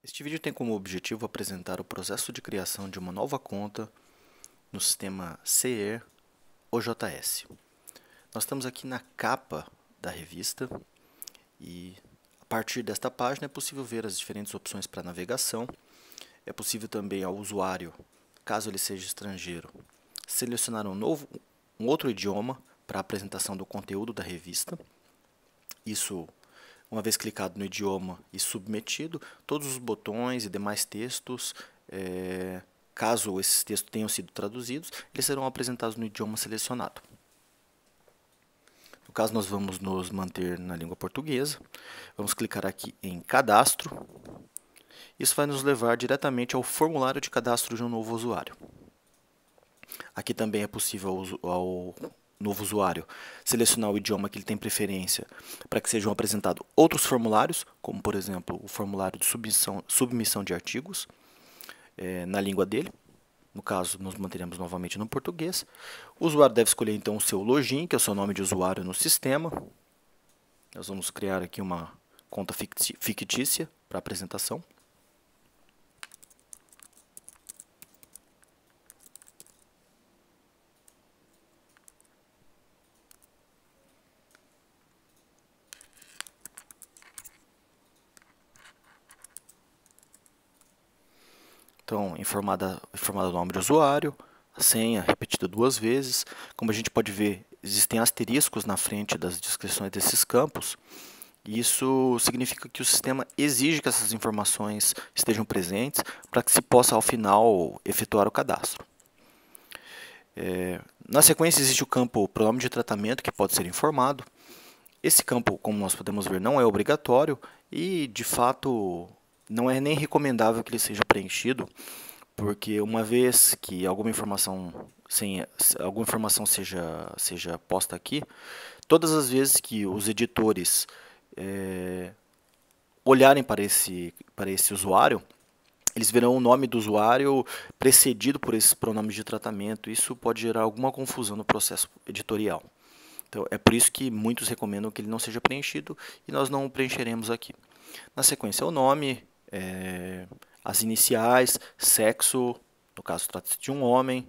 Este vídeo tem como objetivo apresentar o processo de criação de uma nova conta no sistema CE OJS. Nós estamos aqui na capa da revista e a partir desta página é possível ver as diferentes opções para navegação. É possível também ao usuário, caso ele seja estrangeiro, selecionar um outro idioma para a apresentação do conteúdo da revista. Isso, uma vez clicado no idioma e submetido, todos os botões e demais textos, caso esses textos tenham sido traduzidos, eles serão apresentados no idioma selecionado. No caso, nós vamos nos manter na língua portuguesa. Vamos clicar aqui em Cadastro. Isso vai nos levar diretamente ao formulário de cadastro de um novo usuário. Aqui também é possível ao novo usuário selecionar o idioma que ele tem preferência para que sejam apresentados outros formulários, como por exemplo o formulário de submissão de artigos na língua dele. No caso, nos manteremos novamente no português. O usuário deve escolher então o seu login, que é o seu nome de usuário no sistema. Nós vamos criar aqui uma conta fictícia para apresentação. Então, informado o nome do usuário, a senha repetida 2 vezes. Como a gente pode ver, existem asteriscos na frente das descrições desses campos. Isso significa que o sistema exige que essas informações estejam presentes para que se possa, ao final, efetuar o cadastro. Na sequência, existe o campo pronome de tratamento, que pode ser informado. Esse campo, como nós podemos ver, não é obrigatório e, de fato, não é nem recomendável que ele seja preenchido, porque uma vez que alguma informação seja posta aqui, todas as vezes que os editores olharem para esse usuário, eles verão o nome do usuário precedido por esses pronomes de tratamento. Isso pode gerar alguma confusão no processo editorial. Então, é por isso que muitos recomendam que ele não seja preenchido e nós não o preencheremos aqui. Na sequência, o nome, as iniciais, sexo, no caso trata-se de um homem.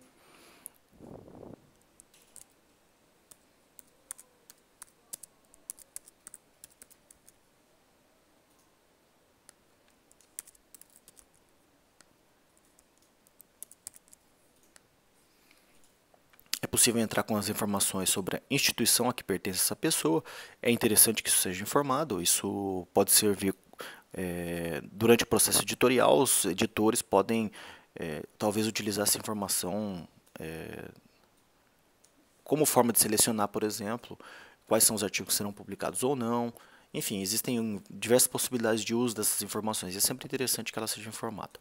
É possível entrar com as informações sobre a instituição a que pertence essa pessoa. É interessante que isso seja informado. Isso pode servir durante o processo editorial. Os editores podem talvez utilizar essa informação como forma de selecionar, por exemplo, quais são os artigos que serão publicados ou não. Enfim, existem diversas possibilidades de uso dessas informações e é sempre interessante que ela seja informada.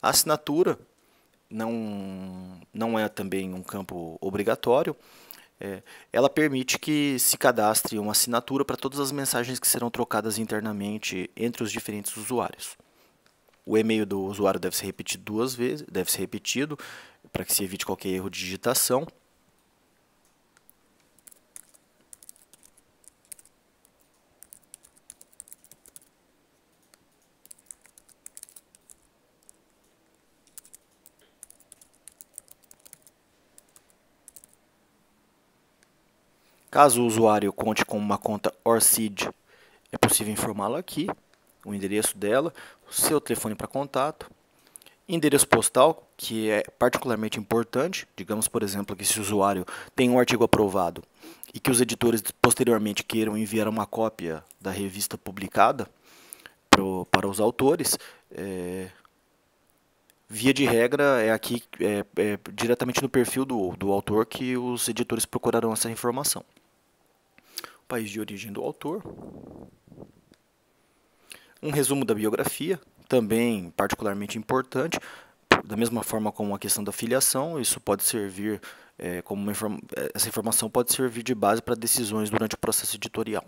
A assinatura não é também um campo obrigatório. Ela permite que se cadastre uma assinatura para todas as mensagens que serão trocadas internamente entre os diferentes usuários. O e-mail do usuário deve ser repetido 2 vezes, para que se evite qualquer erro de digitação. Caso o usuário conte com uma conta ORCID, é possível informá-lo aqui, o endereço dela, o seu telefone para contato, endereço postal, que é particularmente importante. Digamos, por exemplo, que esse usuário tem um artigo aprovado e que os editores posteriormente queiram enviar uma cópia da revista publicada para os autores, via de regra, é aqui diretamente no perfil do autor que os editores procurarão essa informação. País de origem do autor. Um resumo da biografia, também particularmente importante, da mesma forma como a questão da filiação. Isso pode servir essa informação pode servir de base para decisões durante o processo editorial.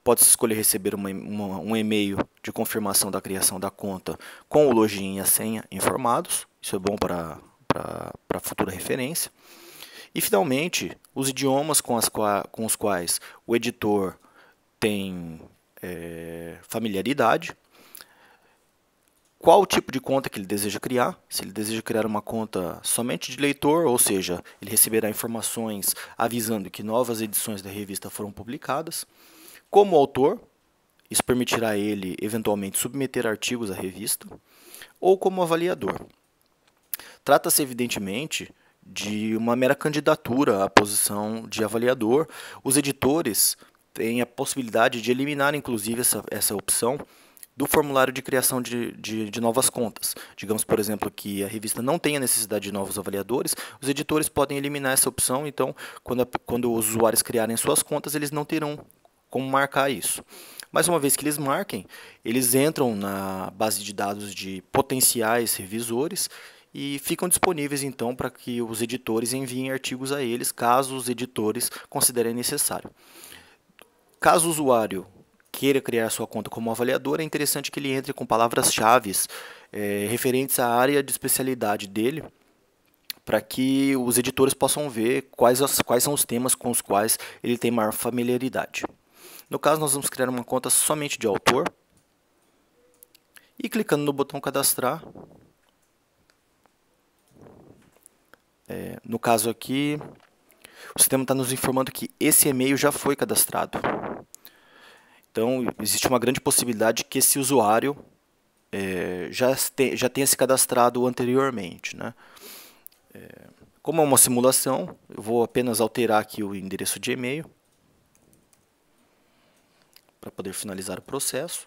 Pode-se escolher receber um e-mail de confirmação da criação da conta com o login e a senha informados. Isso é bom para futura referência. E, finalmente, os idiomas com os quais o editor tem familiaridade, qual o tipo de conta que ele deseja criar, se ele deseja criar uma conta somente de leitor, ou seja, ele receberá informações avisando que novas edições da revista foram publicadas, como autor, isso permitirá a ele eventualmente submeter artigos à revista, ou como avaliador. Trata-se evidentemente de uma mera candidatura à posição de avaliador. Os editores têm a possibilidade de eliminar inclusive essa opção do formulário de criação de novas contas. Digamos, por exemplo, que a revista não tenha necessidade de novos avaliadores, os editores podem eliminar essa opção, então, quando os usuários criarem suas contas, eles não terão como marcar isso. Mas uma vez que eles marquem, eles entram na base de dados de potenciais revisores e ficam disponíveis, então, para que os editores enviem artigos a eles, caso os editores considerem necessário. Caso o usuário queira criar sua conta como avaliador, é interessante que ele entre com palavras-chave referentes à área de especialidade dele, para que os editores possam ver quais são os temas com os quais ele tem maior familiaridade. No caso, nós vamos criar uma conta somente de autor, e clicando no botão cadastrar, no caso aqui, o sistema está nos informando que esse e-mail já foi cadastrado. Então, existe uma grande possibilidade que esse usuário já tenha se cadastrado anteriormente, né? Como é uma simulação, eu vou apenas alterar aqui o endereço de e-mail para poder finalizar o processo.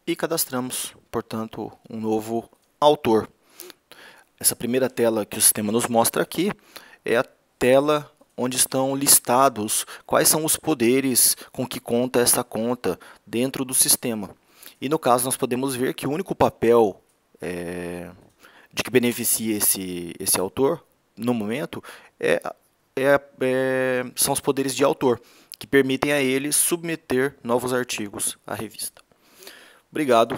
E cadastramos, portanto, um novo autor. Essa primeira tela que o sistema nos mostra aqui é a tela onde estão listados quais são os poderes com que conta essa conta dentro do sistema. E no caso nós podemos ver que o único papel de que beneficia esse autor, no momento, são os poderes de autor, que permitem a ele submeter novos artigos à revista. Obrigado.